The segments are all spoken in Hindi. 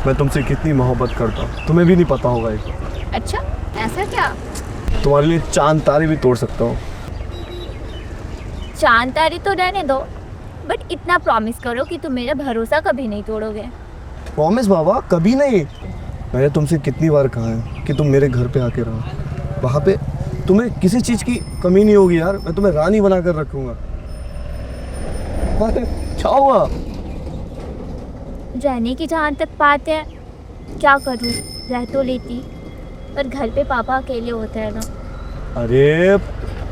मैं तुमसे कितनी मोहब्बत करता हूँ, तुम्हें भी नहीं पता होगा ये। अच्छा, ऐसा क्या? तुम्हारे लिए चांद तारे भी तोड़ सकता हूँ। चांद तारे तो रहने दो, बट इतना प्रॉमिस करो कि तुम मेरा भरोसा कभी नहीं तोड़ोगे। प्रॉमिस बाबा, कभी नहीं। मैंने तुमसे कितनी बार कहा है कि तुम मेरे घर पे आके रहो, वहाँ पे तुम्हें किसी चीज़ की कमी नहीं होगी यार। मैं तुम्हें रानी बना कर रखूँगा। क्या हुआ? रहने की जहाँ तक बात है, क्या करूँ, रह तो लेती, पर घर पे पापा अकेले होते हैं ना। अरे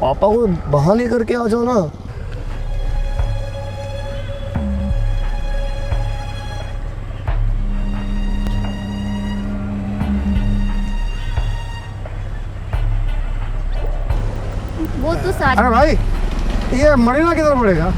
पापा को बहाने करके आ जाओ ना। वो तो सारी। अरे भाई, ये मरीना किधर पड़ेगा?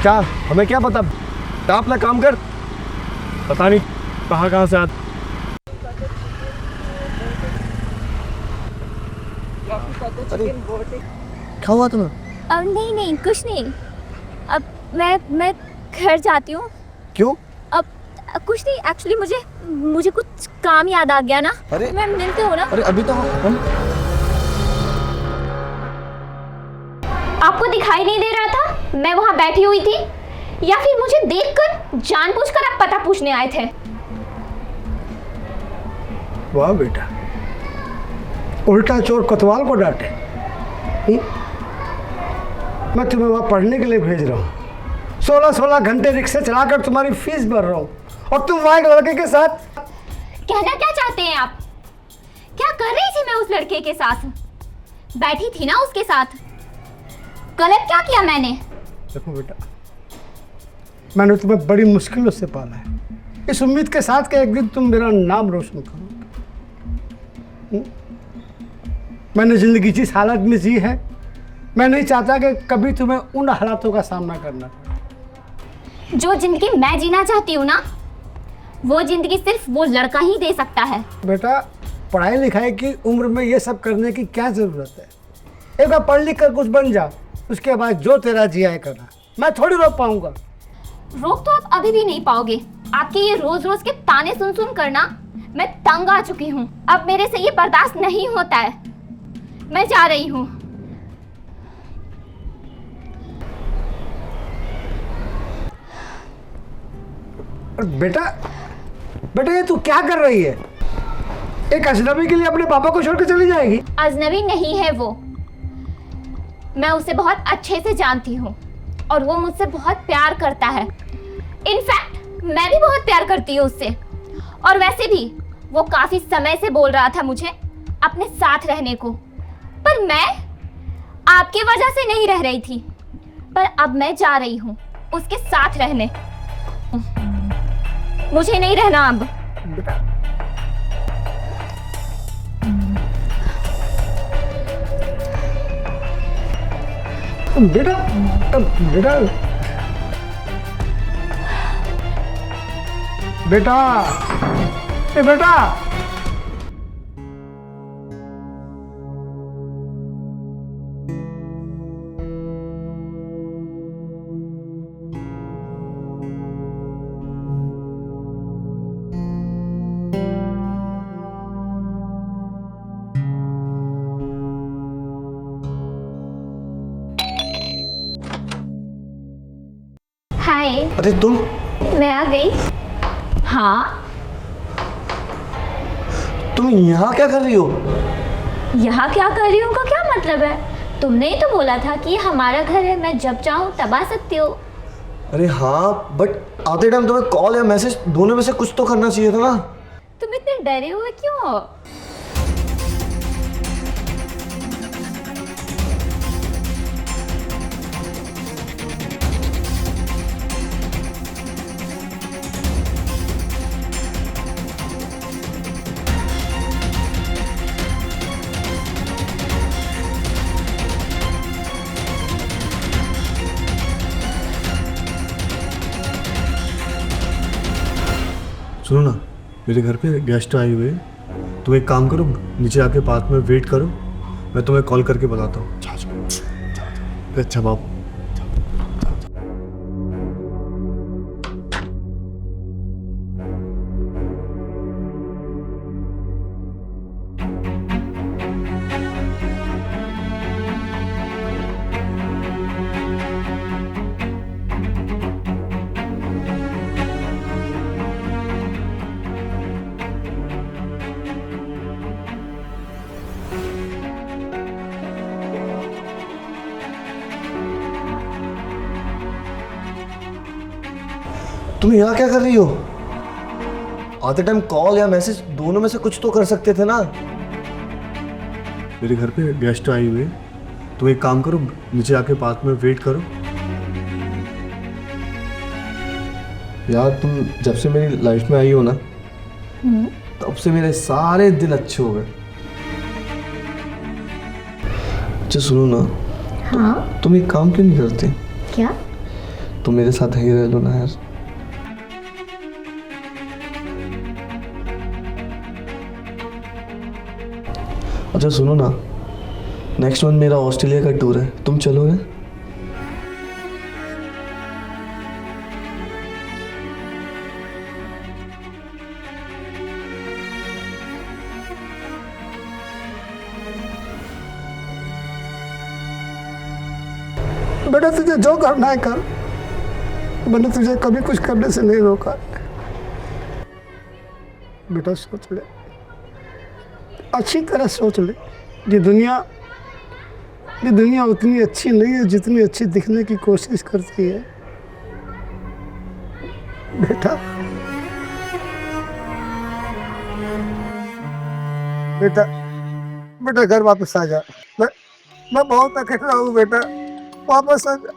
क्या हमें क्या पता? क्या अपना काम कर। पता नहीं कहाँ से आते। अरे क्या हुआ तुम्हें? अब नहीं, कुछ नहीं। अब मैं घर जाती हूँ। क्यों? अब कुछ नहीं, एक्चुअली मुझे कुछ काम याद आ गया ना। अरे मैं मिलती हूँ ना। अरे अभी तो हम आपको दिखाई नहीं दे रहा था मैं वहाँ बैठी हुई थी, या फिर मुझे देखकर जानबूझकर आप पता पूछने आए थे? वाह बेटा, उल्टा चोर कोतवाल को डांटे। मैं तुम्हें वहाँ पढ़ने के लिए भेज रहा हूँ। 16 घंटे रिक्शे चलाकर तुम्हारी फीस भर रहा हूँ, और तुम वहाँ एक लड़के के साथ। कहना क्या चाहते हैं आप? क्या कर रही थी मैं उस लड़के के साथ? बैठी थी ना उसके साथ। गलत क्या किया मैंने? देखो बेटा, मैंने तुम्हें बड़ी मुश्किलों से पाला है, इस उम्मीद के साथ कि एक दिन तुम मेरा नाम रोशन करोगे। मैंने जिंदगी जिस हालत में जी है, मैं नहीं चाहता कि कभी तुम्हें उन हालातों का सामना करना पड़े। जो जिंदगी मैं जीना चाहती हूँ ना, वो जिंदगी सिर्फ वो लड़का ही दे सकता है। बेटा, पढ़ाई लिखाई की उम्र में ये सब करने की क्या ज़रूरत है? एक बार पढ़ लिख कर कुछ बन जा, उसके बाद जो तेरा जी आए करना। मैं थोड़ी रोक पाऊंगा। रोक तो आप अभी भी नहीं पाओगे। आपके ये रोज रोज के ताने सुन सुन करना मैं तंग आ चुकी हूँ। अब मेरे से ये बर्दाश्त नहीं होता है। मैं जा रही हूँ। बेटा बेटा, ये तू क्या कर रही है? एक अजनबी के लिए अपने पापा को छोड़ के चली जाएगी? अजनबी नहीं है वो। मैं उसे बहुत अच्छे से जानती हूँ और वो मुझसे बहुत प्यार करता है। इनफैक्ट मैं भी बहुत प्यार करती हूँ उससे। और वैसे भी वो काफी समय से बोल रहा था मुझे अपने साथ रहने को, पर मैं आपकी वजह से नहीं रह रही थी। पर अब मैं जा रही हूँ उसके साथ रहने। मुझे नहीं रहना अब। बेटा, बेटा बेटा बेटा, ए बेटा, हाय। अरे तुम मैं आ गई। हाँ, तुम यहाँ क्या कर रही हो? यहाँ क्या कर रही हूँ का क्या मतलब है? तुमने ही तो बोला था कि ये हमारा घर है, मैं जब चाहूँ तब आ सकती हो। अरे हाँ, बट आते टाइम तुम्हें कॉल या मैसेज दोनों में से कुछ तो करना चाहिए था ना। तुम इतने डरे हुए क्यों हो? सुनो ना, मेरे घर पे गेस्ट आए हुए हैं। तुम एक काम करो, नीचे आके पार्क में वेट करो, मैं तुम्हें कॉल करके बताता हूँ। अच्छा बाप। तुम यहाँ क्या कर रही हो? आते टाइम कॉल या मैसेज दोनों में से कुछ तो कर सकते थे ना। मेरे घर पे गेस्ट आए हुए हैं। तुम एक काम करो, नीचे आके पार्क में वेट करो। यार तुम जब से मेरी लाइफ में आई हो ना, तब से मेरे सारे दिन अच्छे हो गए। अच्छा सुनो ना। हाँ। तुम एक काम क्यों नहीं करते? क्या? तुम मेरे साथ ही रह लो ना यार। अच्छा सुनो ना, नेक्स्ट मंथ मेरा ऑस्ट्रेलिया का टूर है, तुम चलोगे? बेटा तुझे जो करना है कर, मैंने तुझे कभी कुछ करने से नहीं रोका। बेटा सोच ले, अच्छी तरह सोच ले। ये दुनिया उतनी अच्छी नहीं है जितनी अच्छी दिखने की कोशिश करती है। बेटा बेटा बेटा घर वापस आ जा। मैं बहुत अकेला हूँ बेटा, वापस आ जा।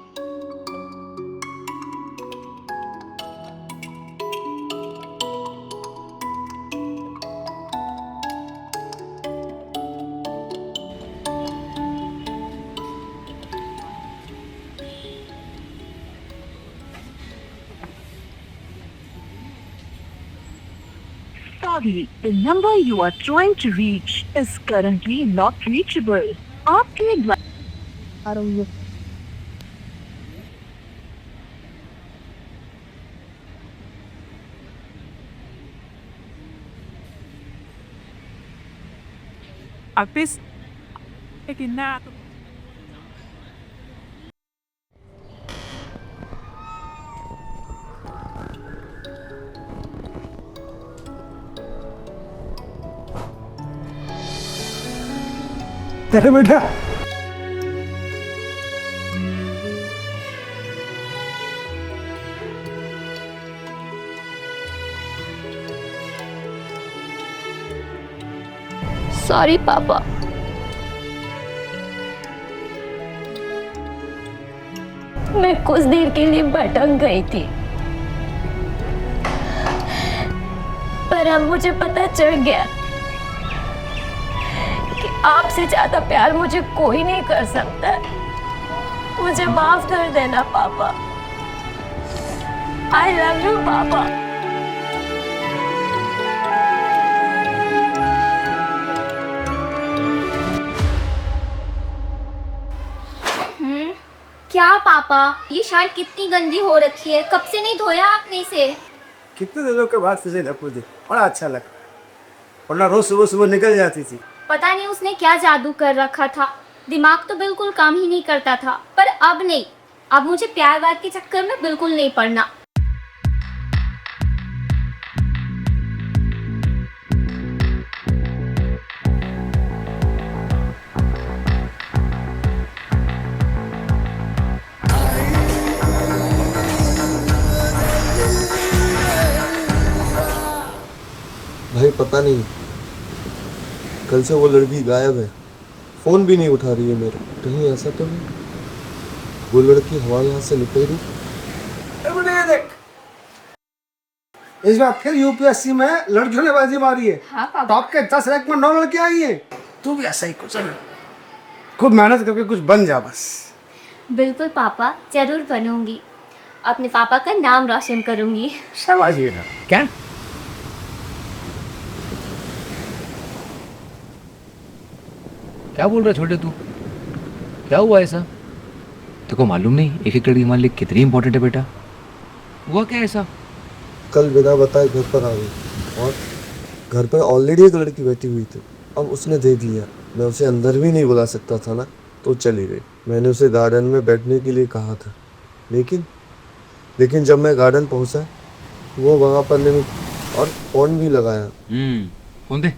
Sorry, the number you are trying to reach is currently not reachable. आपके आ रही है। Artist, taking that. तेरे बेटा सॉरी पापा। मैं कुछ देर के लिए भटक गई थी, पर अब मुझे पता चल गया कि आपसे ज्यादा प्यार मुझे कोई नहीं कर सकता। मुझे माफ कर देना पापा। आई लव यू पापा। क्या पापा, ये शर्ट कितनी गंदी हो रखी है, कब से नहीं धोया आपने इसे? कितने दिनों के बाद तुझे ढकू दे, बड़ा अच्छा लगा। वरना रोज सुबह सुबह निकल जाती थी। पता नहीं उसने क्या जादू कर रखा था, दिमाग तो बिल्कुल काम ही नहीं करता था। पर अब नहीं, अब मुझे प्यार वार के चक्कर में बिल्कुल नहीं पड़ना। भाई पता नहीं, कल से वो लड़की गायब है, फोन भी नहीं उठा रही है मेरा। कहीं ऐसा तो नहीं वो लड़की हमारे यहाँ से निकल गई? देख, इस बार फिर यूपीएससी में लड़कियों ने बाजी मारी है। हाँ पापा। टॉप के 10 रैंक में 9 लड़कियां आई हैं। तू भी ऐसा ही कुछ खूब मेहनत करके कुछ बन जा बस। बिल्कुल पापा, जरूर बनूंगी। अपने पापा का नाम रोशन करूंगी। शाबाश बेटा। क्या क्या बोल रहा है छोटे तू? क्या हुआ ऐसा? तेरे को मालूम नहीं एक एक लड़की हमारे लिए कितनी इंपॉर्टेंट है बेटा? हुआ क्या ऐसा? कल बिना बताए घर पर आ गई और घर पर ऑलरेडी एक लड़की बैठी हुई थी। अब उसने देख लिया, मैं उसे अंदर भी नहीं बुला सकता था ना, तो चली गई। मैंने उसे गार्डन में बैठने के लिए कहा था, लेकिन जब मैं गार्डन पहुंचा वो वहाँ पर नहीं और फोन भी लगाया। फोन दे।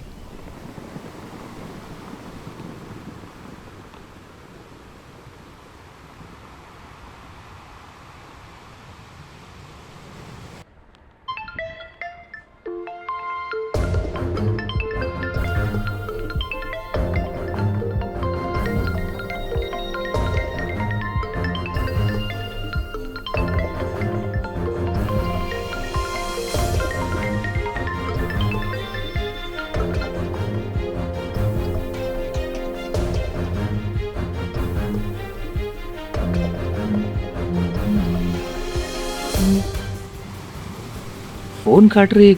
फोन काट रही है।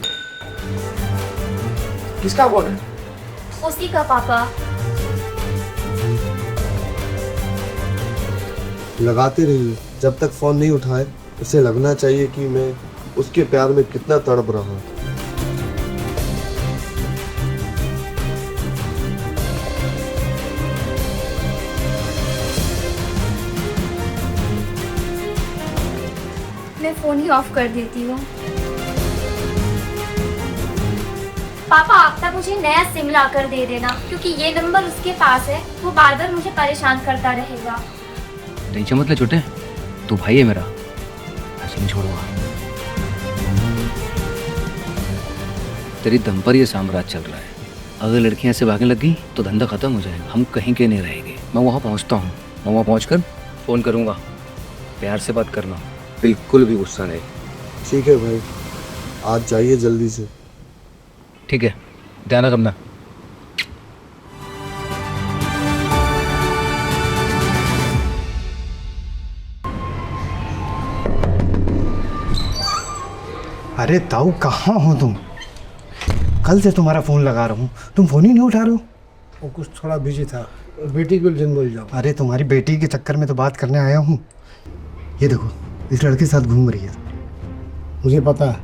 किसका फोन है? उसी का पापा। लगाते रहिए जब तक फोन नहीं उठाए। उसे लगना चाहिए कि मैं उसके प्यार में कितना तड़प रहा हूँ। मैं फोन ही ऑफ कर देती हूँ। पापा आप तक मुझे नया सिम ला कर दे देना, क्योंकि ये नंबर उसके पास है। वो बार बार मुझे परेशान करता रहेगा। टेंशन मत ले छोटे, तू भाई है मेरा, ऐसे नहीं छोड़ूंगा। तेरी दम पर ये साम्राज्य चल रहा है। अगर लड़कियां से भागने लगी तो धंधा खत्म हो जाएगा, हम कहीं के नहीं रहेंगे। मैं वहाँ पहुँचता हूँ, मैं वहाँ पहुँच कर फ़ोन करूँगा। प्यार से बात करना, बिल्कुल भी गुस्सा नहीं। ठीक है भाई, आज जाइए जल्दी से। ठीक है, ध्यान रखना। अरे ताऊ कहाँ हो तुम? कल से तुम्हारा फ़ोन लगा रहा हूँ, तुम फ़ोन ही नहीं उठा रहे हो। वो कुछ थोड़ा बिजी था, बेटी के दिन बोल जाओ। अरे तुम्हारी बेटी के चक्कर में तो बात करने आया हूँ। ये देखो इस लड़के के साथ घूम रही है। मुझे पता है।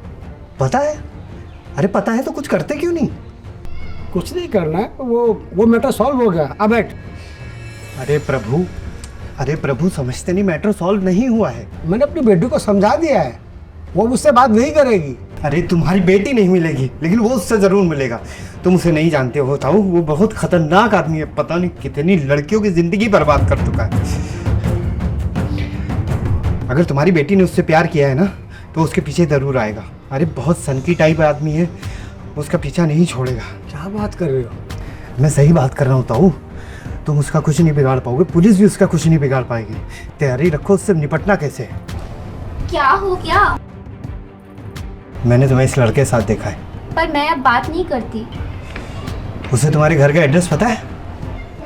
पता है? अरे पता है तो कुछ करते क्यों नहीं? कुछ नहीं करना है, वो मैटर सॉल्व हो गया। अब बैठ। अरे प्रभु समझते नहीं, मैटर सॉल्व नहीं हुआ है। मैंने अपनी बेटी को समझा दिया है, वो मुझसे बात नहीं करेगी। अरे तुम्हारी बेटी नहीं मिलेगी, लेकिन वो उससे जरूर मिलेगा। तुम उसे नहीं जानते हो ताऊ, वो बहुत खतरनाक आदमी है। पता नहीं कितनी लड़कियों की जिंदगी बर्बाद कर चुका है। अगर तुम्हारी बेटी ने उससे प्यार किया है ना, तो उसके पीछे जरूर आएगा। अरे बहुत सनकी टाइप आदमी है, उसका पीछा नहीं छोड़ेगा। क्या बात कर रहे हो? मैं सही बात कर रहा हूँ ताऊ। तुम उसका कुछ नहीं बिगाड़ पाओगे, पुलिस भी उसका कुछ नहीं बिगाड़ पाएगी। तैयारी रखो, उससे निपटना कैसे है। क्या हो गया? मैंने तुम्हें इस लड़के के साथ देखा है। पर मैं अब बात नहीं करती। उसे तुम्हारे घर का एड्रेस पता है?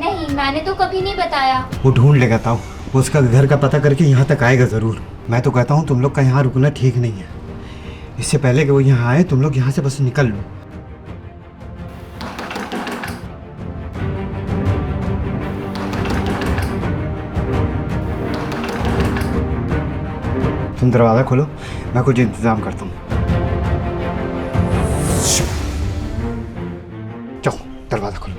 नहीं, मैंने तो कभी नहीं बताया। वो ढूंढ लेगा ताऊ, वो उसका घर का पता करके यहाँ तक आएगा ज़रूर। मैं तो कहता हूँ तुम लोग का यहाँ रुकना ठीक नहीं है। इससे पहले कि वो यहाँ आए, तुम लोग यहाँ से बस निकल लो। तुम दरवाज़ा खोलो, मैं कुछ इंतज़ाम करता हूँ। चलो दरवाज़ा खोलो।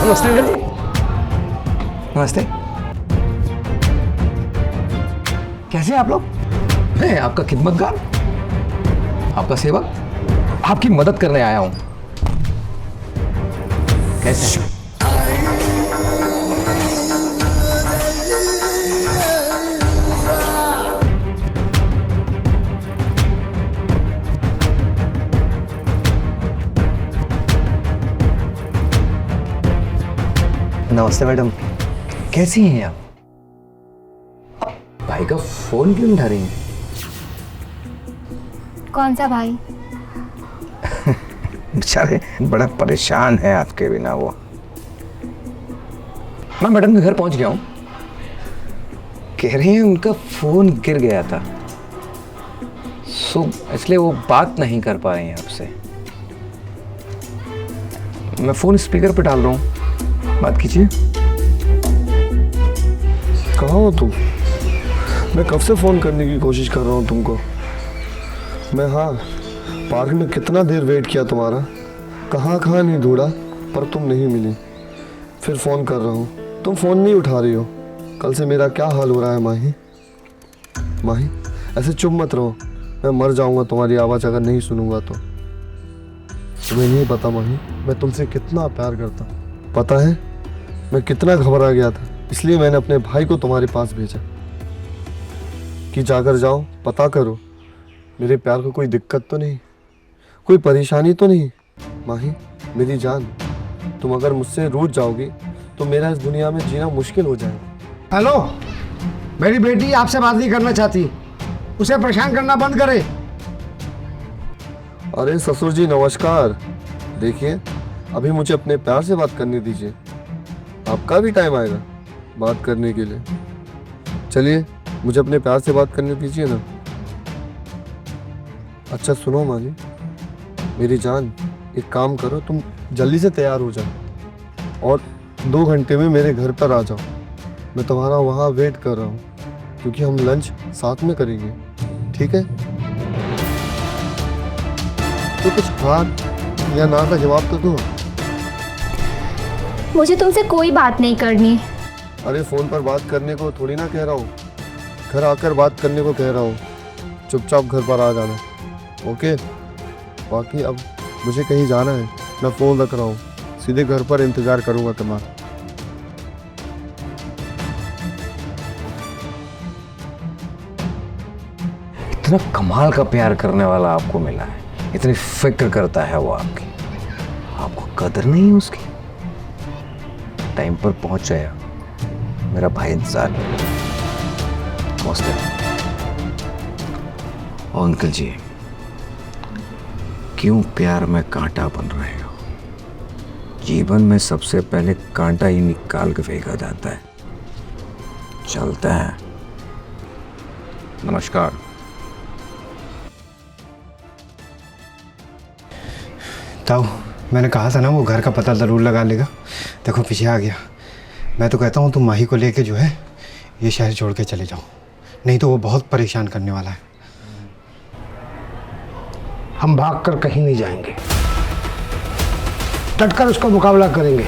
नमस्ते। नमस्ते। कैसे हैं आप लोग? मैं आपका खिदमतगार, आपका सेवक, आपकी मदद करने आया हूं। कैसे? नमस्ते मैडम, कैसी हैं आप? भाई का फोन क्यों उठा रही हैं? कौन सा भाई? बेचारे बड़ा परेशान है आपके बिना वो। मैं मैडम के घर पहुंच गया हूँ, कह रहे हैं उनका फोन गिर गया था, सो इसलिए वो बात नहीं कर पा रहे हैं आपसे। मैं फोन स्पीकर पे डाल रहा हूँ, बात कीजिए। कहाँ हो तुम? मैं कब से फ़ोन करने की कोशिश कर रहा हूँ तुमको। मैं हाँ पार्क में कितना देर वेट किया तुम्हारा, कहाँ कहाँ नहीं ढूंढा, पर तुम नहीं मिली। फिर फ़ोन कर रहा हूँ, तुम फ़ोन नहीं उठा रही हो। कल से मेरा क्या हाल हो रहा है माही। माही ऐसे चुप मत रहो, मैं मर जाऊँगा तुम्हारी आवाज़ अगर नहीं सुनूंगा तो। तुम्हें नहीं पता माही, मैं तुमसे कितना प्यार करता हूँ। पता है मैं कितना घबरा गया था, इसलिए मैंने अपने भाई को तुम्हारे पास भेजा कि जाकर जाओ, पता करो मेरे प्यार को कोई दिक्कत तो नहीं, कोई परेशानी तो नहीं। माही मेरी जान, तुम अगर मुझसे रूठ जाओगी तो मेरा इस दुनिया में जीना मुश्किल हो जाएगा। हेलो, मेरी बेटी आपसे बात नहीं करना चाहती, उसे परेशान करना बंद करे। अरे ससुर जी नमस्कार। देखिए अभी मुझे अपने प्यार से बात करने दीजिए, आपका भी टाइम आएगा बात करने के लिए। चलिए मुझे अपने प्यार से बात करने दीजिए ना। अच्छा सुनो माँ जी, मेरी जान एक काम करो, तुम जल्दी से तैयार हो जाओ और 2 घंटे में मेरे घर पर आ जाओ। मैं तुम्हारा वहाँ वेट कर रहा हूँ, क्योंकि हम लंच साथ में करेंगे, ठीक है? तो कुछ हाँ या ना का जवाब तो दो। मुझे तुमसे कोई बात नहीं करनी। अरे फ़ोन पर बात करने को थोड़ी ना कह रहा हूँ, घर आकर बात करने को कह रहा हूँ। चुपचाप घर पर आ जाना, ओके? बाकी अब मुझे कहीं जाना है, मैं फ़ोन रख रहा हूँ, सीधे घर पर इंतज़ार करूँगा तुम्हारा। इतना कमाल का प्यार करने वाला आपको मिला है, इतनी फिक्र करता है वो आपकी, आपको कदर नहीं है उसकी। टाइम पर पहुंच गया, मेरा भाई इंतजार कर रहा है। नमस्ते। और अंकल जी, क्यों प्यार में कांटा बन रहे हो? जीवन में सबसे पहले कांटा ही निकाल के फेंका जाता है। चलता है। नमस्कार। ताऊ, मैंने कहा था ना वो घर का पता ज़रूर लगा लेगा। देखो पीछे आ गया। मैं तो कहता हूँ तुम माही को लेके जो है ये शहर छोड़ के चले जाओ, नहीं तो वो बहुत परेशान करने वाला है। हम भाग कर कहीं नहीं जाएंगे, डटकर उसका मुकाबला करेंगे,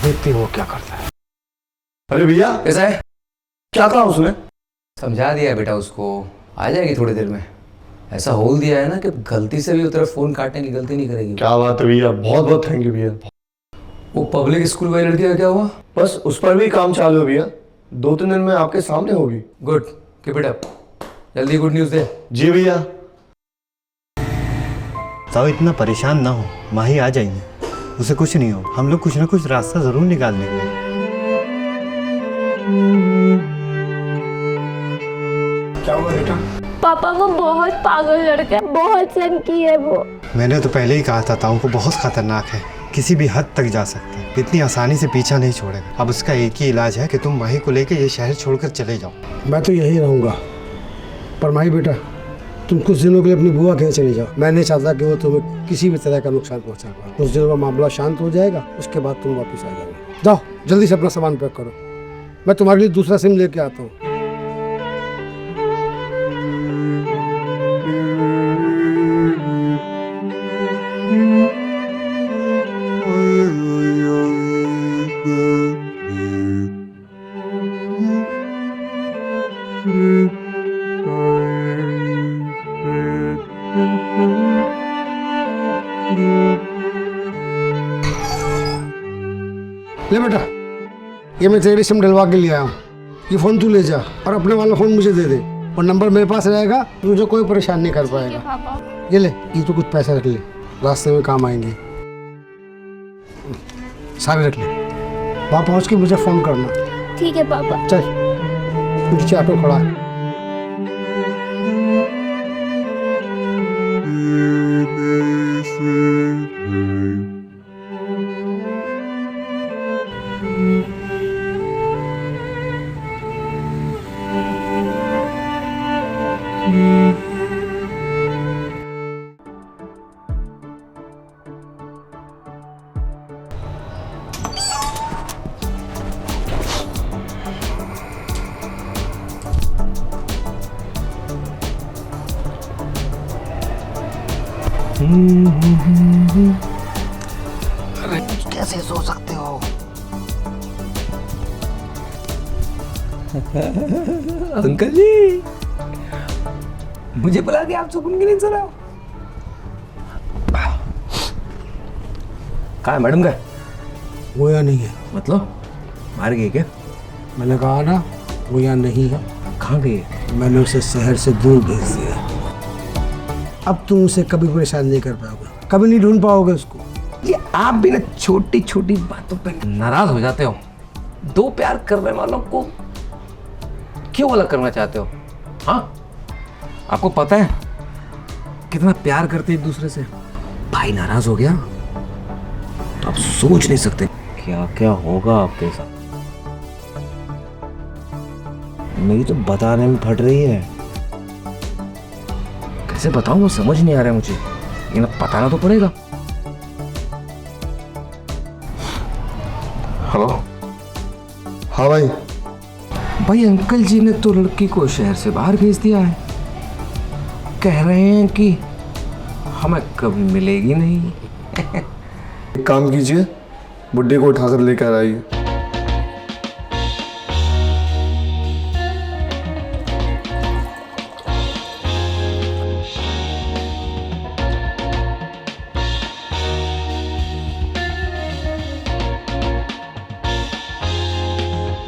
देखते हैं वो क्या करता है। अरे भैया कैसा है? क्या कहा उसने? समझा दिया है बेटा उसको, आ जाएगी थोड़ी देर में। ऐसा होल दिया है ना कि गलती से भी उधर फ़ोन काटने की गलती नहीं करेगी। क्या बात है भैया, बहुत बहुत थैंक यू भैया। वो पब्लिक स्कूल वाली लड़की का क्या हुआ? बस उस पर भी काम चालू है भैया, 2-3 दिन में आपके सामने होगी। Good, keep it up. जल्दी गुड न्यूज़ दे। जी भैया। ताऊ इतना परेशान ना हो, माही आ जाएंगे, उसे कुछ नहीं हो, हम लोग कुछ ना कुछ रास्ता ज़रूर निकाल लेंगे। क्या हुआ बेटा? पापा वो बहुत पागल लड़का है, बहुत सनकी है वो। मैंने तो पहले ही कहा था ताऊ को बहुत खतरनाक है, किसी भी हद तक जा सकता है, इतनी आसानी से पीछा नहीं छोड़ेगा। अब उसका एक ही इलाज है कि तुम माही को लेकर ये शहर छोड़कर चले जाओ। मैं तो यही रहूँगा, पर माही बेटा तुम कुछ दिनों के लिए अपनी बुआ के यहाँ चले जाओ। मैं नहीं चाहता कि वो तुम्हें किसी भी तरह का नुकसान पहुँचा पाए। कुछ दिनों में मामला शांत हो जाएगा, उसके बाद तुम वापस आ जाओगे। जाओ जल्दी से अपना सामान पैक करो, मैं तुम्हारे लिए दूसरा सिम लेके आता हूँ। ले बेटा, ये मैं तेरी सिम डलवा के ले आया हूँ, ये फ़ोन तू ले जा और अपने वाला फ़ोन मुझे दे दे, और नंबर मेरे पास रहेगा, तुझे कोई परेशान नहीं कर पाएगा। पापा ये ले, ये तो कुछ पैसे रख ले, रास्ते में काम आएंगे, सारे रख ले। वहाँ पहुँच के मुझे फ़ोन करना। ठीक है पापा। चल नीचे ऑटो खड़ा है। कैसे सो सकते हो? अंकल जी, मुझे बुला के आप सुकून की नींद सो रहे हो? कहाँ है मैडम का? वो यहाँ नहीं है। मतलब मार गई क्या? मैंने कहा ना, वो यहाँ नहीं है। कहाँ गई है? मैंने उसे शहर से दूर भेज दिया। अब तुम उसे कभी परेशान नहीं कर पाओगे, कभी नहीं ढूंढ पाओगे उसको। ये आप भी ना छोटी छोटी बातों पे नाराज हो जाते हो। दो प्यार करने वालों को क्यों अलग करना चाहते हो? हाँ, आपको पता है कितना प्यार करते एक दूसरे से। भाई नाराज हो गया तो आप सोच नहीं सकते क्या क्या होगा आपके साथ। मेरी तो बताने में फट रही है। कैसे बताऊं, वो समझ नहीं आ रहा है मुझे, लेकिन अब बताना तो पड़ेगा। हेलो। हाँ भाई। भाई अंकल जी ने तो लड़की को शहर से बाहर भेज दिया है। कह रहे हैं कि हमें कभी मिलेगी नहीं। एक काम कीजिए, बुड्ढे को उठाकर लेकर आइए।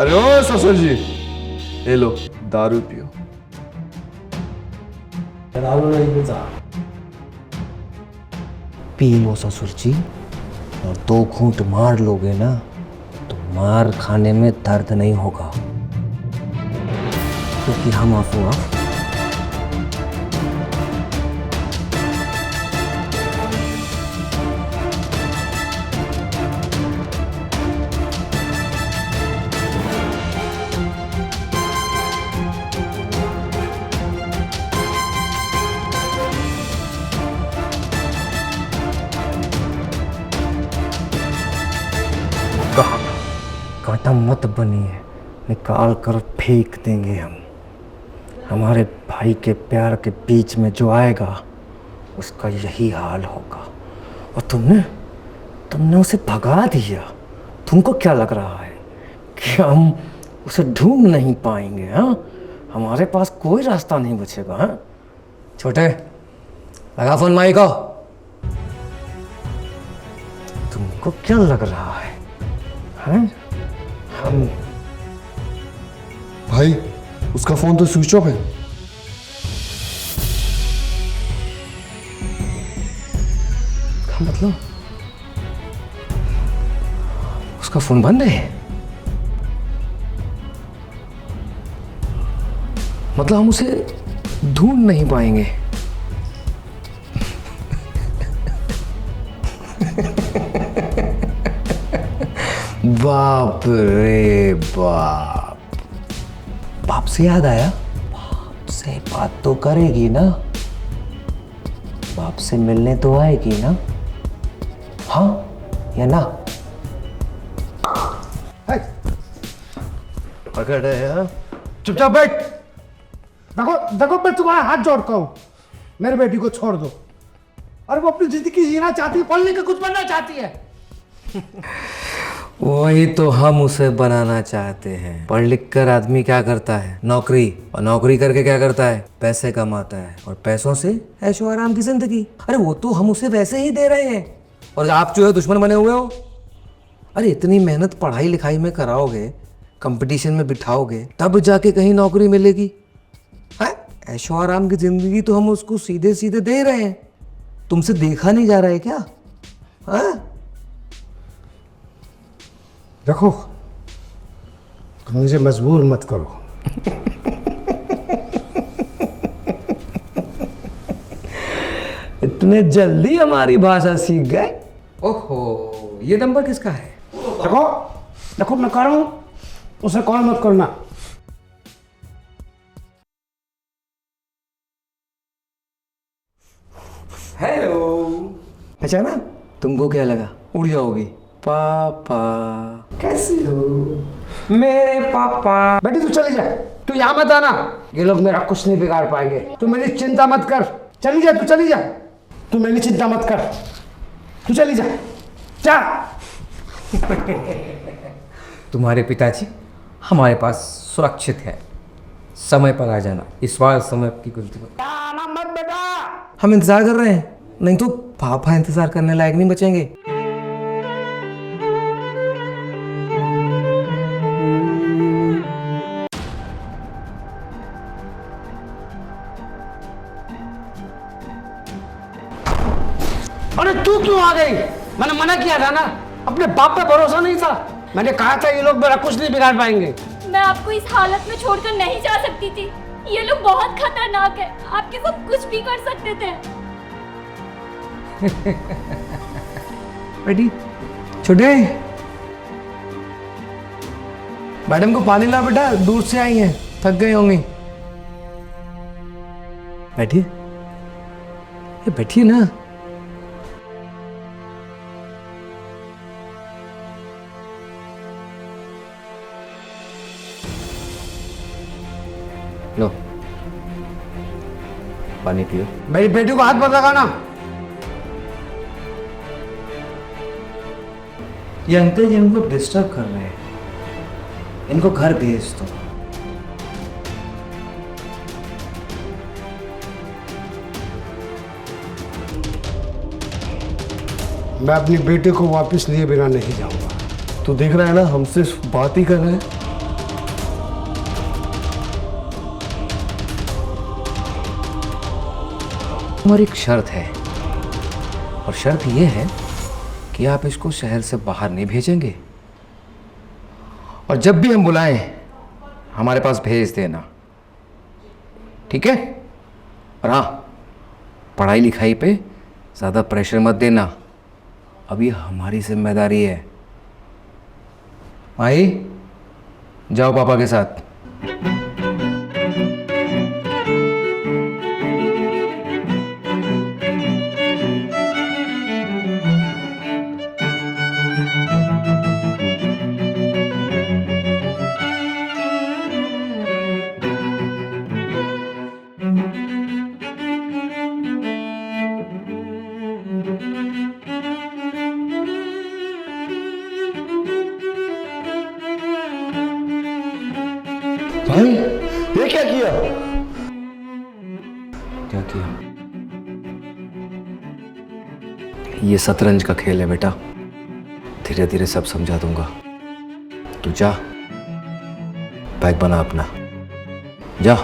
अरे ओ ससुर जी, ले लो दारू पियो। दारू नहीं पीता। पी लो ससुर जी, और 2 घूंट मार लोगे ना तो मार खाने में दर्द नहीं होगा, क्योंकि हम अफवाह कांटा मत बनिए, निकाल कर फेंक देंगे हम। हमारे भाई के प्यार के बीच में जो आएगा उसका यही हाल होगा। और तुमने उसे भगा दिया। तुमको क्या लग रहा है कि हम उसे ढूंढ नहीं पाएंगे? हाँ, हमारे पास कोई रास्ता नहीं बचेगा। हाँ छोटे, लगा फोन माई को। तुमको क्या लग रहा है? हाँ? हम भाई उसका फोन तो स्विच ऑफ है। क्या मतलब? उसका फोन बंद है? मतलब हम उसे ढूंढ नहीं पाएंगे? बाप रे बाप। बाप से याद आया, बाप से बात तो करेगी ना, बाप से मिलने तो आएगी ना? हाँ या ना? पकड़ है। हाँ चुपचाप बैठ। देखो देखो, मैं तुम्हारा हाथ जोड़ता हूँ, मेरी बेटी को छोड़ दो। अरे वो अपनी जिंदगी जीना चाहती है, पढ़ने का कुछ बनना चाहती है। वही तो हम उसे बनाना चाहते हैं। पढ़ लिख कर आदमी क्या करता है? नौकरी। और नौकरी करके क्या करता है? पैसे कमाता है, और पैसों से ऐशो आराम की जिंदगी। अरे वो तो हम उसे वैसे ही दे रहे हैं, और आप जो है दुश्मन बने हुए हो। अरे इतनी मेहनत पढ़ाई लिखाई में कराओगे, कंपटीशन में बिठाओगे, तब जाके कहीं नौकरी मिलेगी। ऐशो आराम की जिंदगी तो हम उसको सीधे सीधे दे रहे हैं। तुमसे देखा नहीं जा रहा है क्या? हाँ देखो, तुम मुझे मजबूर मत करो। इतने जल्दी हमारी भाषा सीख गए? ओहो, ये नंबर किसका है? देखो देखो, मैं कह रहा हूं, उसे कॉल मत करना। हेलो। पहचाना? तुमको क्या लगा उड़ जाओगी? पापा कैसे हो? मेरे पापा। बेटी तू चली जा, तू यहाँ मत आना। ये लोग मेरा कुछ नहीं बिगाड़ पाएंगे। तू मेरी चिंता मत कर, चली जा, तू चली जा। तू मेरी चिंता मत कर, तू चली जा जा। तुम्हारे पिताजी हमारे पास सुरक्षित है, समय पर आ जाना, इस बार समय की गलती मत। आना मत बेटा। हम इंतजार कर रहे हैं, नहीं तो पापा इंतजार करने लायक नहीं बचेंगे। अरे तू क्यों आ गई? मैंने मना किया था ना, अपने बाप पे भरोसा नहीं था। मैंने कहा था ये लोग मेरा कुछ नहीं बिगाड़ पाएंगे। मैं आपको इस हालत में छोड़कर नहीं जा सकती थी। ये लोग बहुत खतरनाक है, आपके साथ कुछ भी कर सकते थे। बेटी छोटे, मैडम को पानी ला बेटा, दूर से आई हैं, थक गई होंगी। बैठिए, ये बैठिए ना। लो पानी पियो। मेरी बेटी को हाथ मत लगाना। ये अंकल जी इनको डिस्टर्ब कर रहे हैं, इनको घर भेज दो। मैं अपनी बेटी को वापस लिए बिना नहीं जाऊंगा। तू देख रहा है ना, हम सिर्फ बात ही कर रहे हैं। हमारी एक शर्त है, और शर्त यह है कि आप इसको शहर से बाहर नहीं भेजेंगे, और जब भी हम बुलाएं हमारे पास भेज देना, ठीक है? और हाँ, पढ़ाई लिखाई पे ज़्यादा प्रेशर मत देना, अभी हमारी जिम्मेदारी है। आई जाओ पापा के साथ। भाई ये क्या किया? क्या किया? ये शतरंज का खेल है बेटा, धीरे धीरे सब समझा दूंगा। तू जा, बैग बना अपना, जा।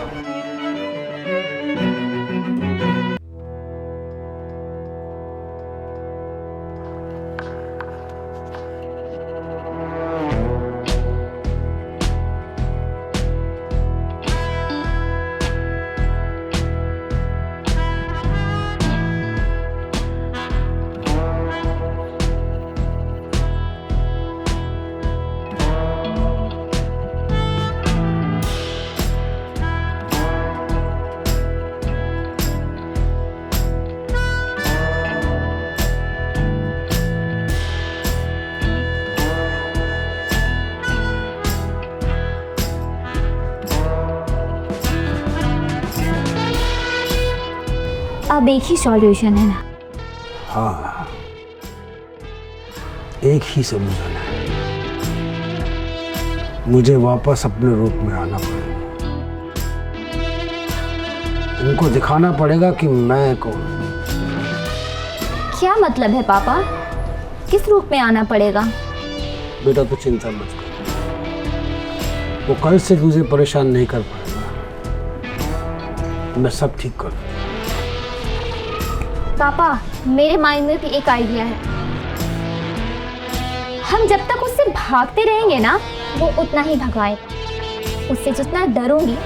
अब एक ही सॉल्यूशन है ना? हाँ, एक ही सॉल्यूशन है। मुझे वापस अपने रूप में आना पड़ेगा। उनको दिखाना पड़ेगा कि मैं कौन हूं। क्या मतलब है पापा? किस रूप में आना पड़ेगा? बेटा तू चिंता मत कर, वो कल से तुझे परेशान नहीं कर पाएगा। मैं सब ठीक कर दूंगा। पापा, मेरे माइंड में भी एक आइडिया है। हम जब तक उससे भागते रहेंगे ना, वो उतना ही भगाएगा। उससे जितना डरूंगी,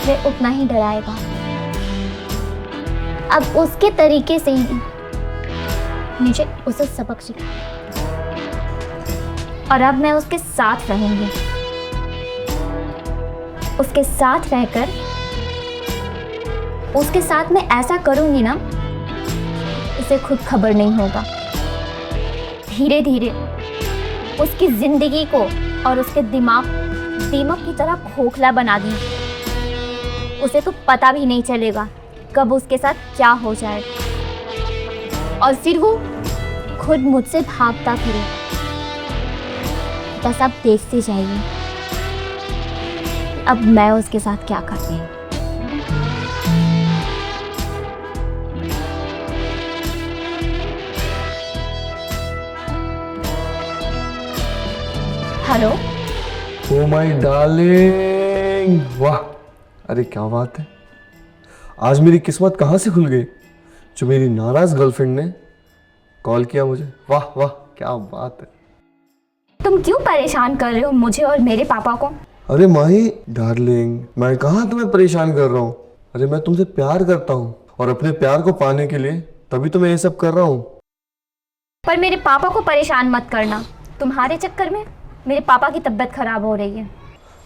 वो उतना ही डराएगा। अब उसके तरीके से ही मुझे उसे सबक सिखाना, और अब मैं उसके साथ रहूंगी। उसके साथ रहकर उसके साथ मैं ऐसा करूंगी ना, उसे खुद खबर नहीं होगा। धीरे धीरे उसकी जिंदगी को और उसके दिमाग की तरह खोखला बना दी। उसे तो पता भी नहीं चलेगा कब उसके साथ क्या हो जाएगा। और फिर वो खुद मुझसे भागता फिरे। बस अब देखते जाइए अब मैं उसके साथ क्या करती हूँ। हेलो। ओ माय डार्लिंग, वाह, अरे क्या बात है, आज मेरी किस्मत कहाँ से खुल गई जो मेरी नाराज गर्लफ्रेंड ने कॉल किया मुझे। वाह वाह, क्या बात है। तुम क्यों परेशान कर रहे हो मुझे और मेरे पापा को? अरे माही डार्लिंग, मैं कहाँ तुम्हें परेशान कर रहा हूँ। अरे मैं तुमसे प्यार करता हूँ और अपने प्यार को पाने के लिए तभी तो मैं ये सब कर रहा हूँ। पर मेरे पापा को परेशान मत करना, तुम्हारे चक्कर में मेरे पापा की तबीयत खराब हो रही है।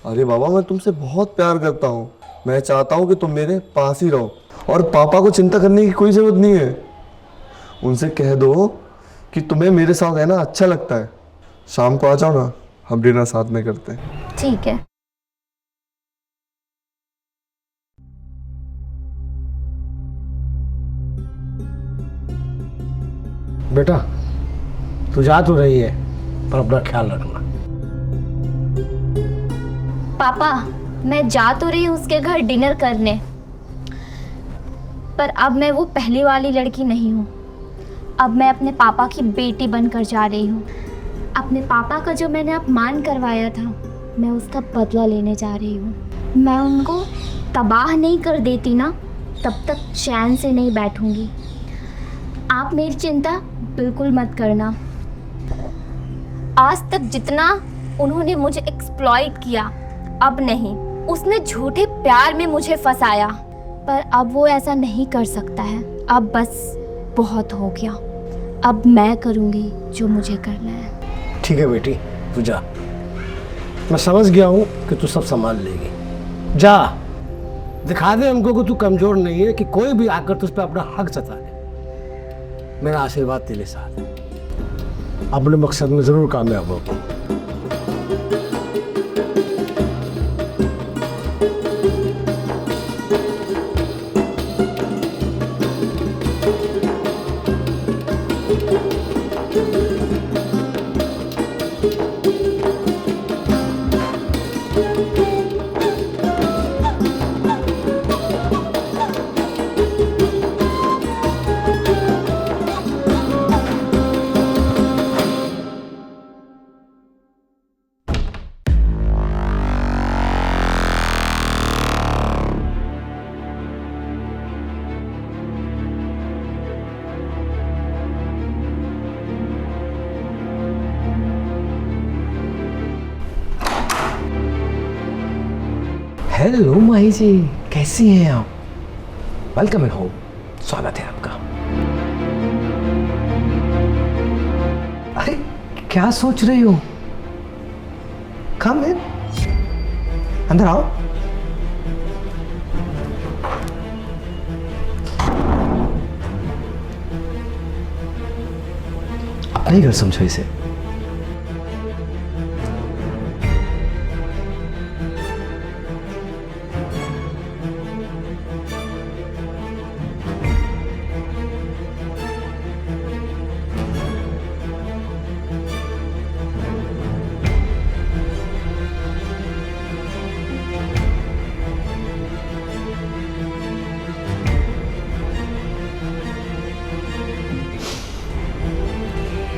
अरे बाबा, मैं तुमसे बहुत प्यार करता हूँ, मैं चाहता हूँ कि तुम मेरे पास ही रहो और पापा को चिंता करने की कोई ज़रूरत नहीं है। उनसे कह दो कि तुम्हें मेरे साथ रहना अच्छा लगता है। शाम को आ जाओ ना, हम डिनर साथ में करते हैं। ठीक है। बेटा तू जा तो रही है, पर अपना ख्याल रखना। पापा, मैं जा तो रही हूँ उसके घर डिनर करने, पर अब मैं वो पहली वाली लड़की नहीं हूँ। अब मैं अपने पापा की बेटी बनकर जा रही हूँ। अपने पापा का जो मैंने अपमान करवाया था, मैं उसका बदला लेने जा रही हूँ। मैं उनको तबाह नहीं कर देती ना, तब तक चैन से नहीं बैठूंगी। आप मेरी चिंता बिल्कुल मत करना। आज तक जितना उन्होंने मुझे एक्सप्लॉइट किया, अब नहीं। उसने झूठे प्यार में मुझे फंसाया, पर अब वो ऐसा नहीं कर सकता है। अब बस बहुत हो गया। अब मैं करूँगी जो मुझे करना है। ठीक है बेटी, तू जा। मैं समझ गया हूँ कि तू सब संभाल लेगी। जा, दिखा दे उनको कि तू कमजोर नहीं है, कि कोई भी आकर तुझ पे अपना हक जता ले। मेरा आशीर्वाद तेरे साथ है। अपने मकसद में जरूर कामयाब होगा। हेलो माही जी, कैसी हैं आप? वेलकम इन होम, स्वागत है आपका। अरे क्या सोच रही हो? कम इन, अंदर आओ। अपने घर समझो इसे।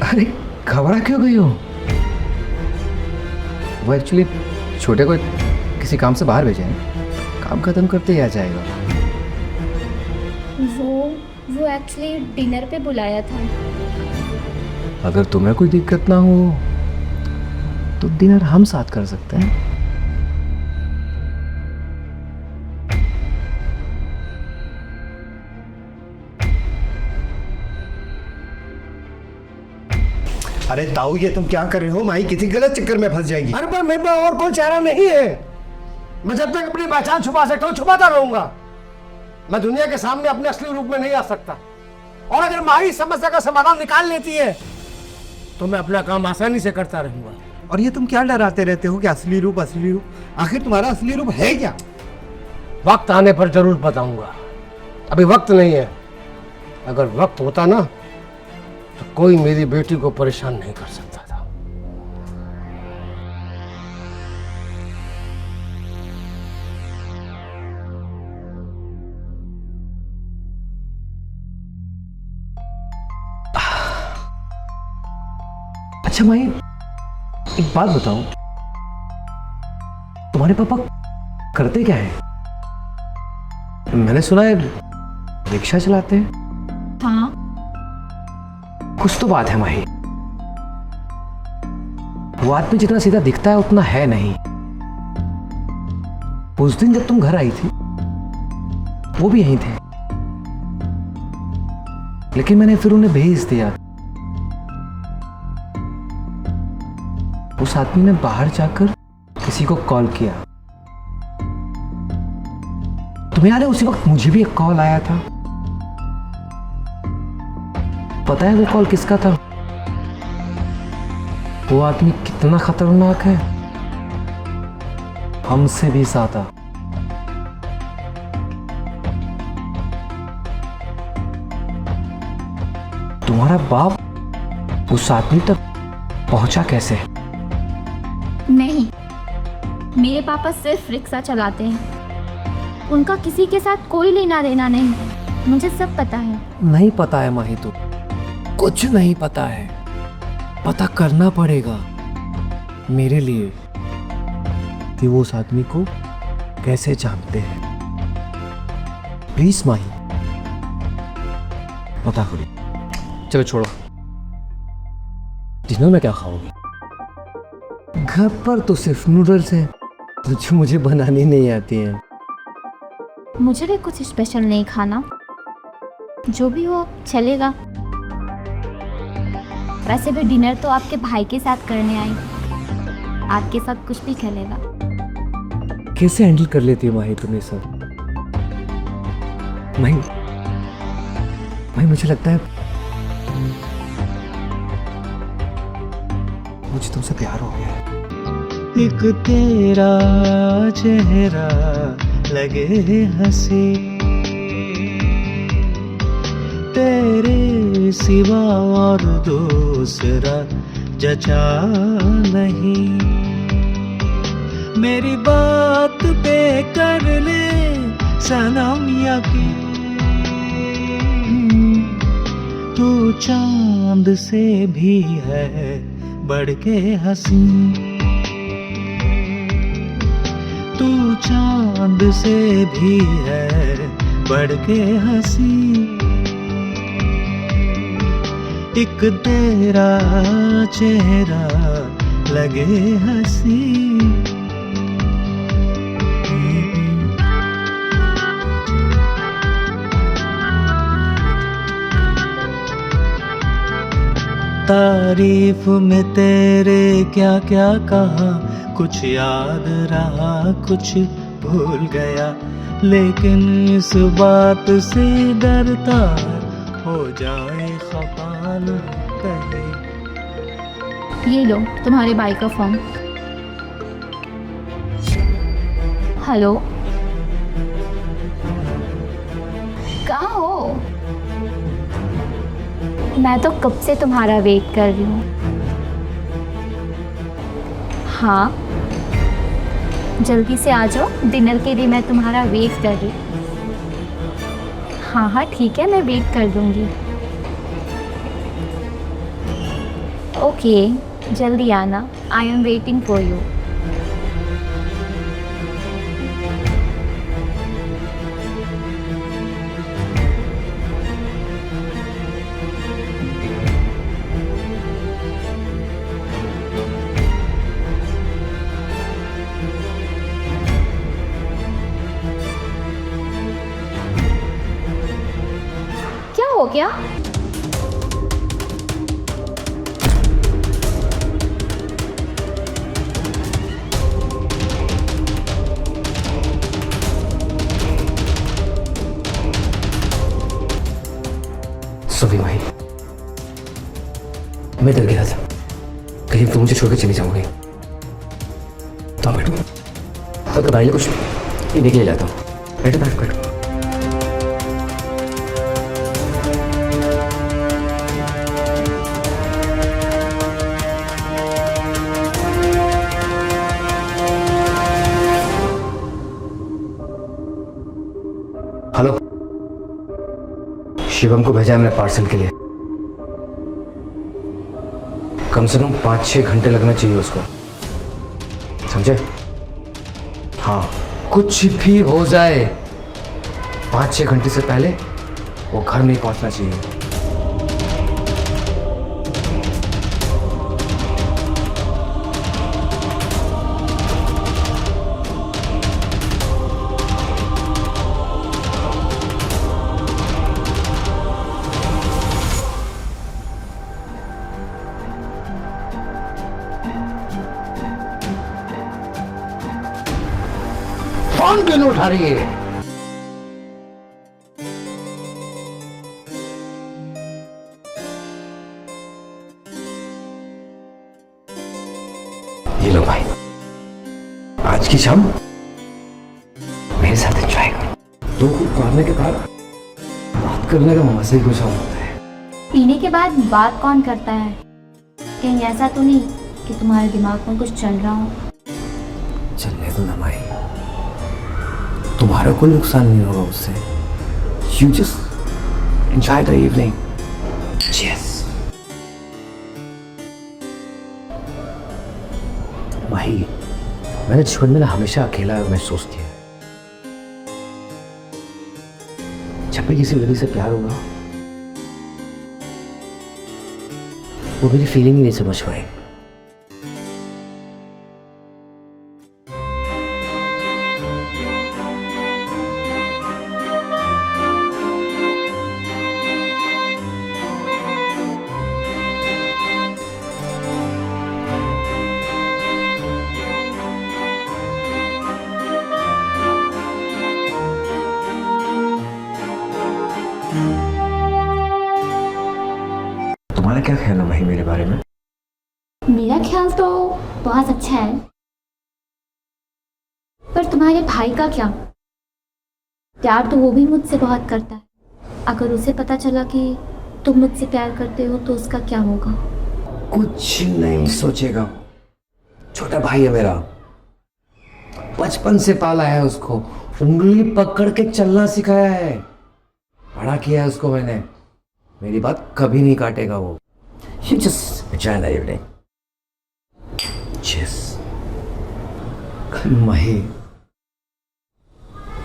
अरे घबरा क्यों गई हो? वो एक्चुअली छोटे को किसी काम से बाहर भेजा है, काम खत्म करते ही आ जाएगा। वो एक्चुअली डिनर पे बुलाया था। अगर तुम्हें कोई दिक्कत ना हो तो डिनर हम साथ कर सकते हैं। अरे ताऊ, ये तुम क्या कर रहे हो? माही किसी गलत चक्कर में फंस जाएगी। अरे पर मेरे पास और कोई चारा नहीं है। मैं जब तक अपनी पहचान छुपा सकता हूँ छुपाता रहूंगा। मैं दुनिया के सामने अपने असली रूप में नहीं आ सकता। और अगर माही समस्या का समाधान निकाल लेती है तो मैं अपना काम आसानी से करता रहूंगा। और ये तुम क्या डराते रहते हो कि असली रूप? आखिर तुम्हारा असली रूप है क्या? वक्त आने पर जरूर बताऊंगा। अभी वक्त नहीं है। अगर वक्त होता ना तो कोई मेरी बेटी को परेशान नहीं कर सकता था। अच्छा माही, एक बात बताओ, तुम्हारे पापा करते क्या है? मैंने सुना है रिक्शा चलाते हैं। हाँ, कुछ तो बात है माही, वो आदमी जितना सीधा दिखता है उतना है नहीं। उस दिन जब तुम घर आई थी वो भी यहीं थे, लेकिन मैंने फिर उन्हें भेज दिया। उस आदमी ने बाहर जाकर किसी को कॉल किया। तुम्हें याद है उसी वक्त मुझे भी एक कॉल आया था। पता है वो कॉल किसका था? वो आदमी कितना खतरनाक है, हमसे भी ज्यादा। तुम्हारा बाप उस आदमी तक पहुंचा कैसे? नहीं, मेरे पापा सिर्फ रिक्शा चलाते हैं। उनका किसी के साथ कोई लेना देना नहीं, मुझे सब पता है। नहीं पता है माही, तो कुछ नहीं पता है। पता करना पड़ेगा मेरे लिए कि वो उस आदमी को कैसे जानते हैं। प्लीज माही, पता करो। चलो छोड़ो, डिनर में क्या खाओगे? घर पर तो सिर्फ नूडल्स हैं जो मुझे बनानी नहीं आती हैं। मुझे भी कुछ स्पेशल नहीं खाना, जो भी हो चलेगा। वैसे भी डिनर तो आपके भाई के साथ करने आई, आपके साथ कुछ भी खेलेगा। कैसे हैंडल कर लेती है माही तुम ये सब? माही, माही मुझे लगता है मुझे तुमसे प्यार हो गया है। एक तेरा चेहरा लगे हंसी, तेरे सिवा और दूसरा जचा नहीं। मेरी बात पे कर ले सनम यकीन, तू चांद से भी है बढ़ के हसीन। तू चांद से भी है बढ़ के हसीन। एक तेरा चेहरा लगे हंसी। तारीफ में तेरे क्या क्या कहा, कुछ याद रहा कुछ भूल गया, लेकिन इस बात से डरता हो जाए खफा न कहे। ये लो तुम्हारे भाई का फोन। हेलो, कहाँ हो? मैं तो कब से तुम्हारा वेट कर रही हूँ। हाँ, जल्दी से आ जाओ, डिनर के लिए मैं तुम्हारा वेट कर रही हूँ। हाँ हाँ ठीक है, मैं वेट कर दूँगी। ओके, जल्दी आना। I am waiting for you. क्या हो गया? सॉरी भाई, मैं डर गया था कहीं तुम मुझे छोड़कर चली जाओगे। तो बैठो, अगर भाई कुछ ये देख ले जाता हूँ। बैठो बैठो बैठो। शिवम को भेजा है मैंने पार्सल के लिए। कम से कम 5-6 घंटे लगना चाहिए उसको, समझे? हाँ, कुछ भी हो जाए 5-6 घंटे से पहले वो घर नहीं पहुंचना चाहिए। फोन क्यों नहीं उठा रही है? ये लो भाई, आज की शाम मेरे साथ एंजॉय करो। दो कुछ मारने के बाद बात करने का मजा ही कुछ और होता है। पीने के बाद बात कौन करता है? कहीं ऐसा तो नहीं कि तुम्हारे दिमाग में कुछ चल रहा हो? चलने दो ना भाई, तुम्हारा कोई नुकसान नहीं होगा उससे। You just enjoy the evening. Cheers. भाई, मैंने जीवन में ना हमेशा अकेला महसूस किया। जब भी किसी लड़की से प्यार होगा, वो मेरी फीलिंग ही नहीं समझ पाए। तुम्हारा क्या ख्याल है भाई मेरे बारे में? मेरा ख्याल तो बहुत अच्छा है, पर तुम्हारे भाई का क्या? प्यार तो वो भी मुझसे बहुत करता है। अगर उसे पता चला कि तुम मुझसे प्यार करते हो तो उसका क्या होगा? कुछ नहीं सोचेगा। छोटा भाई है मेरा, बचपन से पाला है उसको, उंगली पकड़ के चलना सिखाया है, बड़ा किया है उसको मैंने। मेरी बात कभी नहीं काटेगा वो। You just enjoy the evening. Cheers. माही,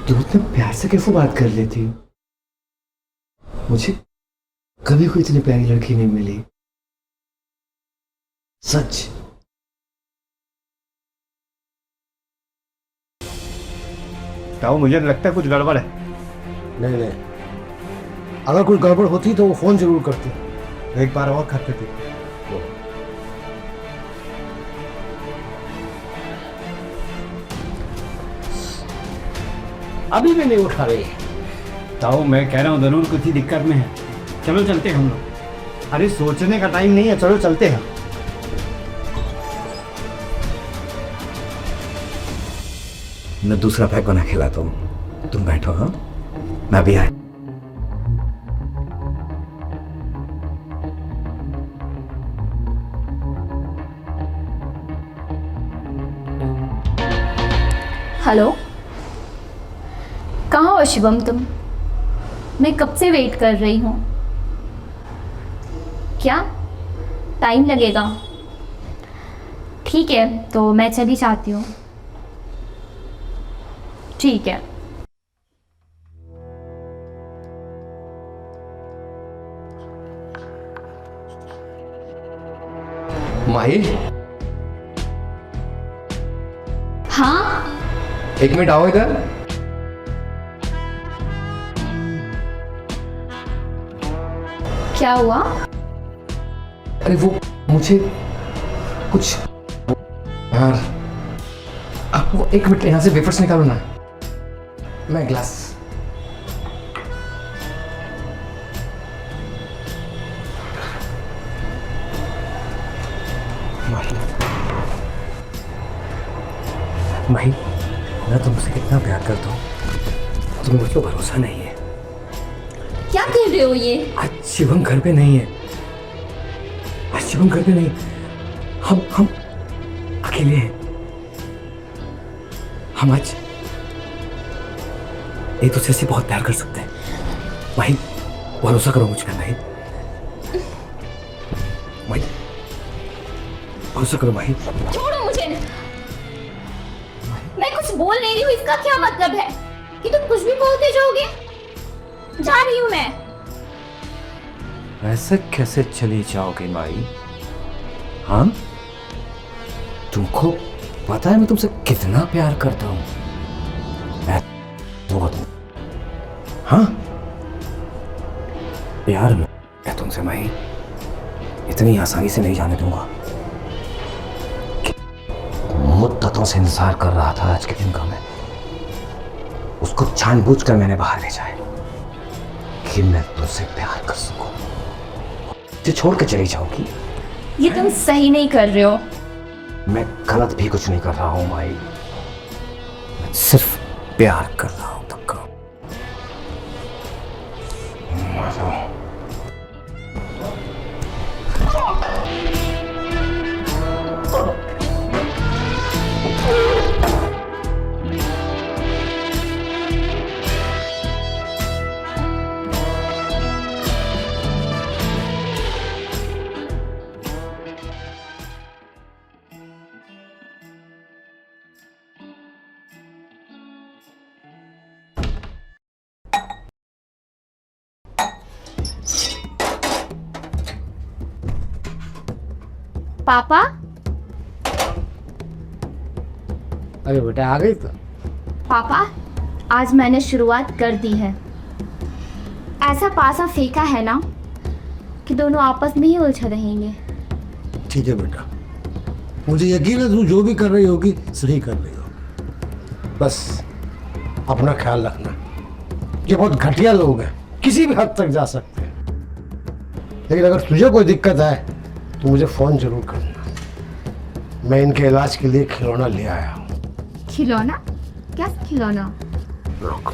तुम इतने प्यार से कैसे बात कर लेती हो? मुझे कभी कोई इतनी प्यारी लड़की नहीं मिली, सच। ताऊ, मुझे लगता है कुछ गड़बड़ है। नहीं नहीं, अगर कोई गड़बड़ होती तो वो फोन जरूर करती। एक बार और करते थे। अभी भी नहीं उठा रही। ताऊ, मैं कह रहा हूँ जरूर कुछ ही दिक्कत में है। चलो चलते हैं हम लोग। अरे सोचने का टाइम नहीं है, चलो चलते हैं। मैं दूसरा पैक बना खिलाता हूँ, तुम बैठो। हाँ, मैं भी आया। हेलो, कहाँ हो शिवम तुम? मैं कब से वेट कर रही हूँ। क्या टाइम लगेगा? ठीक है, तो मैं चली जाती हूँ। ठीक है। माही, हाँ, 1 मिनट आओ इधर। क्या हुआ? अरे वो मुझे कुछ यार, आप वो 1 मिनट यहाँ से वेफर्स निकालो ना, मैं ग्लास। माही, मैं तुमसे कितना प्यार करता हूँ, तुम्हें मुझ पर भरोसा नहीं है। क्या कह रहे हो ये? आज शिवम घर पे नहीं है, आज शिवम घर पे नहीं, हम अकेले हैं। हम आज एक दूसरे से बहुत प्यार कर सकते हैं। भाई, भरोसा करो मुझ पर माही। माही, भरोसा करो माही। छोड़ो मुझे। मैं कुछ बोल नहीं रही हूँ, इसका क्या मतलब है कि तुम कुछ भी बोलते जाओगे? जा रही हूँ मैं। ऐसे कैसे चली जाओगी माई? हाँ, तुमको पता है मैं तुमसे कितना प्यार करता हूं। मैं बहुत, हाँ, प्यार में मैं तुमसे माई इतनी आसानी से नहीं जाने दूंगा। मुद्दतों से इंतजार कर रहा था आज के दिन का मैं, उसको जानबूझकर मैंने बाहर भेजा है कि मैं तुमसे प्यार कर सकूं। जो छोड़ के चली जाओगी। ये तुम सही नहीं कर रहे हो। मैं गलत भी कुछ नहीं कर रहा हूं माई, मैं सिर्फ प्यार कर रहा हूं तब का। पापा, अरे बेटा आ गई तो। पापा, आज मैंने शुरुआत कर दी है। ऐसा पासा फेंका है ना कि दोनों आपस में ही उलझे रहेंगे। ठीक है बेटा, मुझे यकीन है तू जो भी कर रही होगी सही कर रही होगी। बस अपना ख्याल रखना। ये बहुत घटिया लोग हैं, किसी भी हद तक जा सकते हैं। लेकिन अगर तुझे कोई दिक्कत आए तो मुझे फ़ोन जरूर करना। मैं इनके इलाज के लिए खिलौना ले आया हूँ। खिलौना? क्या खिलौना? रुक,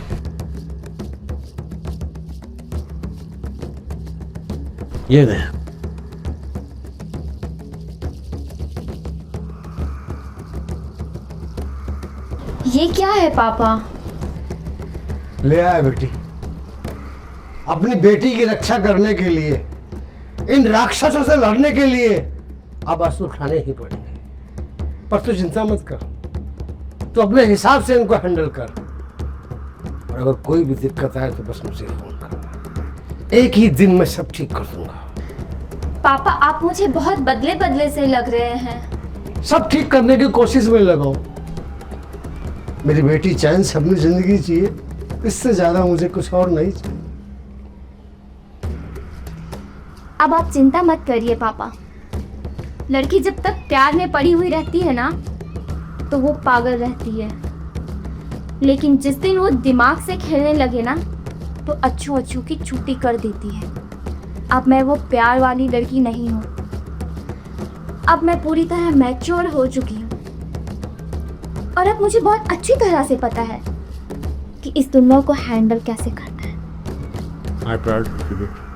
ये दे। ये क्या है पापा? ले आया बेटी, अपनी बेटी की रक्षा करने के लिए, इन राक्षसों से लड़ने के लिए अब आंसू खाने ही पड़ेंगे। पर तू चिंता मत कर, तू अपने हिसाब से इनको हैंडल कर। और अगर कोई भी दिक्कत आए तो बस मुझे फोन करना, एक ही दिन में सब ठीक कर दूंगा। पापा, आप मुझे बहुत बदले बदले से लग रहे हैं। सब ठीक करने की कोशिश में लगाओ। मेरी बेटी चैन से अपनी जिंदगी जिए, इससे ज्यादा मुझे कुछ और नहीं चाहिए। अब आप चिंता मत करिए पापा। लड़की जब तक प्यार में पड़ी हुई रहती है ना तो वो पागल रहती है, लेकिन जिस दिन वो दिमाग से खेलने लगे ना तो अच्छू अच्छू की छुट्टी कर देती है। अब मैं वो प्यार वाली लड़की नहीं हूँ। अब मैं पूरी तरह मैच्योर हो चुकी हूँ और अब मुझे बहुत अच्छी तरह से पता है कि इस दुनिया को हैंडल कैसे करना है। I proud of you.